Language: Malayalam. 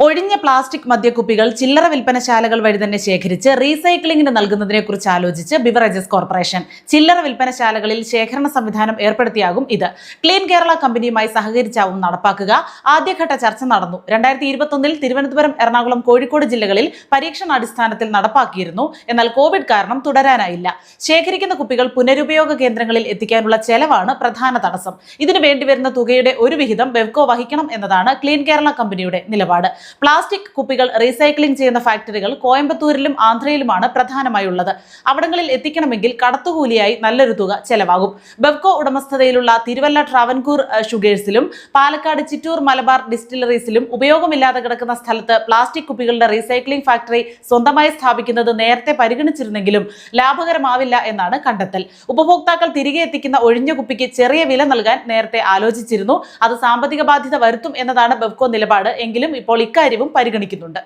ഒഴിഞ്ഞ പ്ലാസ്റ്റിക് മദ്യക്കുപ്പികൾ ചില്ലറ വിൽപ്പനശാലകൾ വഴി തന്നെ ശേഖരിച്ച് റീസൈക്ലിംഗിന് നൽകുന്നതിനെക്കുറിച്ച് ആലോചിച്ച് ബിവറേജസ് കോർപ്പറേഷൻ ചില്ലറ വിൽപ്പനശാലകളിൽ ശേഖരണ സംവിധാനം ഏർപ്പെടുത്തിയാകും ഇത്. ക്ലീൻ കേരള കമ്പനിയുമായി സഹകരിച്ചാവും നടപ്പാക്കുക. ആദ്യഘട്ട ചർച്ച നടന്നു. 2021 തിരുവനന്തപുരം, എറണാകുളം, കോഴിക്കോട് ജില്ലകളിൽ പരീക്ഷണാടിസ്ഥാനത്തിൽ നടപ്പാക്കിയിരുന്നു. എന്നാൽ കോവിഡ് കാരണം തുടരാനായില്ല. ശേഖരിക്കുന്ന കുപ്പികൾ പുനരുപയോഗ കേന്ദ്രങ്ങളിൽ എത്തിക്കാനുള്ള ചെലവാണ് പ്രധാന തടസ്സം. ഇതിനു വേണ്ടിവരുന്ന തുകയുടെ ഒരു വിഹിതം ബെവ്കോ വഹിക്കണം എന്നതാണ് ക്ലീൻ കേരള കമ്പനിയുടെ നിലപാട്. പ്ലാസ്റ്റിക് കുപ്പികൾ റീസൈക്ലിംഗ് ചെയ്യുന്ന ഫാക്ടറികൾ കോയമ്പത്തൂരിലും ആന്ധ്രയിലുമാണ് പ്രധാനമായുള്ളത്. അവിടങ്ങളിൽ എത്തിക്കണമെങ്കിൽ കടത്തുകൂലിയായി നല്ലൊരു തുക ചെലവാകും. ബെവ്കോ ഉടമസ്ഥതയിലുള്ള തിരുവല്ല ട്രാവൻകൂർ ഷുഗേഴ്സിലും പാലക്കാട് ചിറ്റൂർ മലബാർ ഡിസ്റ്റിലറീസിലും ഉപയോഗമില്ലാതെ കിടക്കുന്ന സ്ഥലത്ത് പ്ലാസ്റ്റിക് കുപ്പികളുടെ റീസൈക്ലിംഗ് ഫാക്ടറി സ്വന്തമായി സ്ഥാപിക്കുന്നത് നേരത്തെ പരിഗണിച്ചിരുന്നെങ്കിലും ലാഭകരമാവില്ല എന്നാണ് കണ്ടെത്തൽ. ഉപഭോക്താക്കൾ തിരികെ എത്തിക്കുന്ന ഒഴിഞ്ഞ കുപ്പിക്ക് ചെറിയ വില നൽകാൻ നേരത്തെ ആലോചിച്ചിരുന്നു. അത് സാമ്പത്തിക ബാധ്യത വരുത്തും എന്നതാണ് ബെവ്കോ നിലപാട്. എങ്കിലും ഇപ്പോൾ ഇക്കാര്യവും പരിഗണിക്കുന്നുണ്ട്.